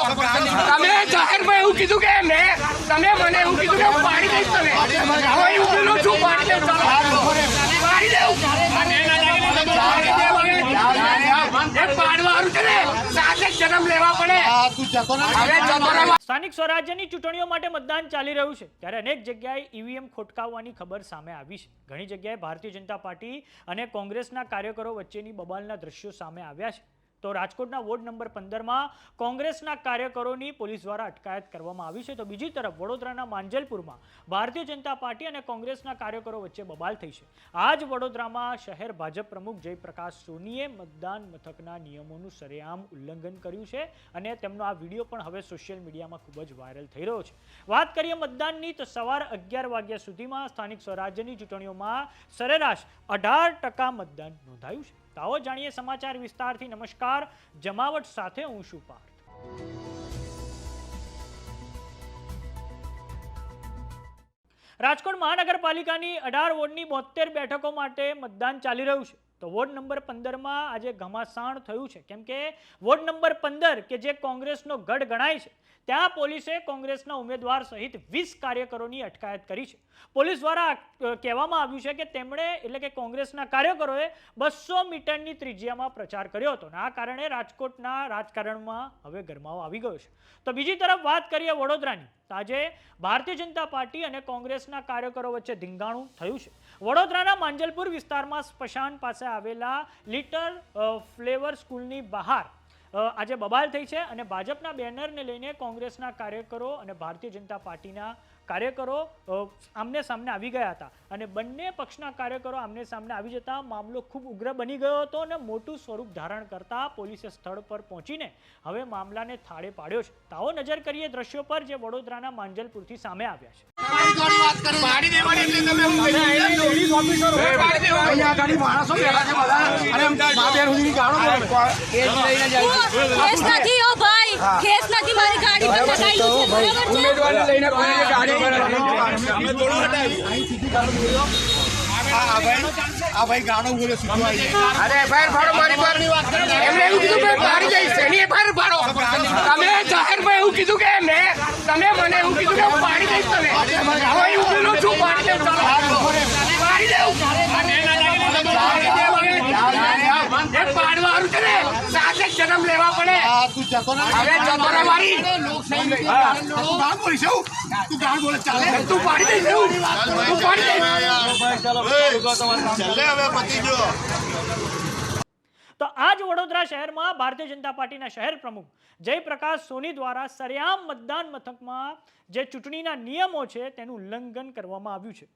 તમે જાહેરમાં એવું કીધું કે તમે મને એવું કીધું કે હું પાડી દઈશ તમે હવે ઉભેલો છું પાડી દઉં પાડી દઉં પાડવાનું છે ને સાથે જન્મ લેવા પડે. સ્થાનિક સ્વરાજ્યની ચૂંટણીઓ માટે મતદાન ચાલી રહ્યું છે ત્યારે અનેક જગ્યાએ ઈવીએમ ખોટકાવવાની ખબર સામે આવી છે. ઘણી જગ્યાએ ભારતીય જનતા પાર્ટી અને કોંગ્રેસના કાર્યકરો વચ્ચેની બબાલના દ્રશ્યો સામે આવ્યા છે. તો રાજકોટના વોર્ડ નંબર 15માં કોંગ્રેસના કાર્યકરોની પોલીસ દ્વારા અટકાયત કરવામાં આવી છે. તો બીજી તરફ વડોદરાના માંજલપુરમાં ભારતીય જનતા પાર્ટી અને કોંગ્રેસના કાર્યકરો વચ્ચે બબાલ થઈ છે. આજ વડોદરામાં શહેર ભાજપ પ્રમુખ જયપ્રકાશ સોનીએ મતદાન મથકના નિયમોનું સરેઆમ ઉલ્લંઘન કર્યું છે અને તેમનો આ વિડીયો પણ હવે સોશિયલ મીડિયામાં ખૂબ જ વાયરલ થઈ રહ્યો છે. વાત કરીએ મતદાનની તો સવાર 11 વાગ્યા સુધીમાં સ્થાનિક સ્વરાજ્યની ચૂંટણીઓમાં સરેરાશ 18% મતદાન નોંધાયું છે. તો આવો જાણીએ સમાચાર વિસ્તારથી. નમસ્કાર, જમાવટ સાથે હું છું પાર્થ. રાજકોટ મહાનગરપાલિકાની 18 વોર્ડની 72 બેઠકો માટે મતદાન ચાલી રહ્યું છે. તો વોર્ડ નંબર 15માં આજે ઘમાસાણ થયું છે કેમ કે વોર્ડ નંબર 15 કે જે કોંગ્રેસનો ગઢ ગણાય છે ત્યાં પોલીસે કોંગ્રેસના ઉમેદવાર સહિત 20 કાર્યકરોની અટકાયત કરી છે. પોલીસ દ્વારા કહેવામાં આવ્યું છે કે તેમણે એટલે કે કોંગ્રેસના કાર્યકરોએ 200 મીટરની ત્રિજ્યામાં પ્રચાર કર્યો હતો અને આ કારણે રાજકોટના રાજકારણમાં હવે ગરમાવો આવી ગયો છે. તો બીજી તરફ વાત કરીએ વડોદરાની. આજે ભારતીય જનતા પાર્ટી અને કોંગ્રેસના કાર્યકરો વચ્ચે ધીંગાણું થયું છે. વડોદરાના માંજલપુર વિસ્તારમાં સ્મશાન પાસે આવેલા લિટલ ફ્લેવર સ્કૂલની બહાર આજે બબાલ થઈ છે અને ભાજપના બેનરને લઈને કોંગ્રેસના કાર્યકરો અને ભારતીય જનતા પાર્ટીના કાર્યકરો આમને સામને આવી ગયા હતા અને બંને પક્ષના કાર્યકરો આમને સામને આવી જતા મામલો ખૂબ ઉગ્ર બની ગયો હતો અને મોટું સ્વરૂપ ધારણ કરતા પોલીસે સ્થળ પર પહોંચીને હવે મામલાને થાળે પાડ્યો છે. તો આવો નજર કરીએ દ્રશ્યો પર જે વડોદરાના માંજલપુરથી સામે આવ્યા છે. ભાઈ ગાણો બોલે અરે ફાયર ફાડો મારી પર એમને એવું કીધું કે મારી જઈશ એની ફાયર ફાડો. તમે જાહેરમાં એવું કીધું કે તમે મને એવું કીધું કે હું પાડી દઈશ તમે હવે ઉભેલો છું પાડી દઉં પાડી દઉં પાડવાનું છે ને સાથે જન્મ લેવા પડે. હવે જતો રે મારી તું ગાણ બોલે ચાલે તું પાડી દઈશ તું પાડી દઈશ. તો આજ વડોદરા શહેરમાં ભારતીય જનતા પાર્ટીના શહેર પ્રમુખ જયપ્રકાશ સોની દ્વારા સરેઆમ મતદાન મથકમાં જે ચૂંટણીના નિયમો છે તેનું ઉલ્લંઘન કરવામાં આવ્યું છે.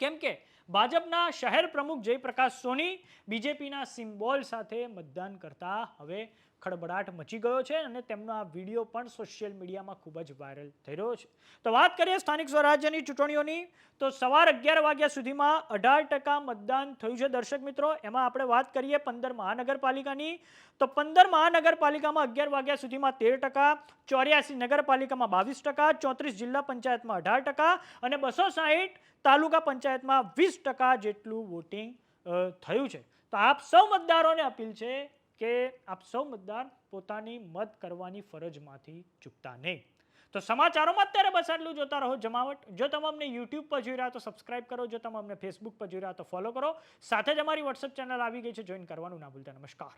કેમ કે ભાજપના શહેર પ્રમુખ જયપ્રકાશ સોની બીજેપીના સિમ્બોલ સાથે મતદાન કરતા હવે ખળબળાટ મચી ગયો છે અને તેમનો આ વિડીયો પણ સોશિયલ મીડિયામાં ખૂબ જ વાયરલ થઈ રહ્યો છે. તો વાત કરીએ સ્થાનિક સ્વરાજ્યની ચૂંટણીઓની તો સવાર 11 વાગ્યા સુધીમાં 18% મતદાન થયું છે. દર્શક મિત્રો, એમાં આપણે વાત કરીએ 15 મહાનગરપાલિકાની તો 15 મહાનગરપાલિકામાં 11 વાગ્યા સુધીમાં 13%, 84 નગરપાલિકામાં 22%, 34 જિલ્લા પંચાયતમાં 18% અને 260 તાલુકા પંચાયતમાં 20% જેટલું વોટિંગ થયું છે. તો આપ સૌ મતદારોને અપીલ છે કે આપ સૌ મતદાર પોતાની મત કરવાની ફરજમાંથી ચૂકતા નહીં. તો સમાચારોમાં અત્યારે બસ આટલું. જોતા રહો જમાવટ. જો તમે અમને યુટ્યુબ પર જોઈ રહ્યા તો સબસ્ક્રાઇબ કરો, જો તમે અમને ફેસબુક પર જોઈ રહ્યા તો ફોલો કરો. સાથે જ અમારી વોટ્સએપ ચેનલ આવી ગઈ છે, જોઈન કરવાનું ના ભૂલતા. નમસ્કાર.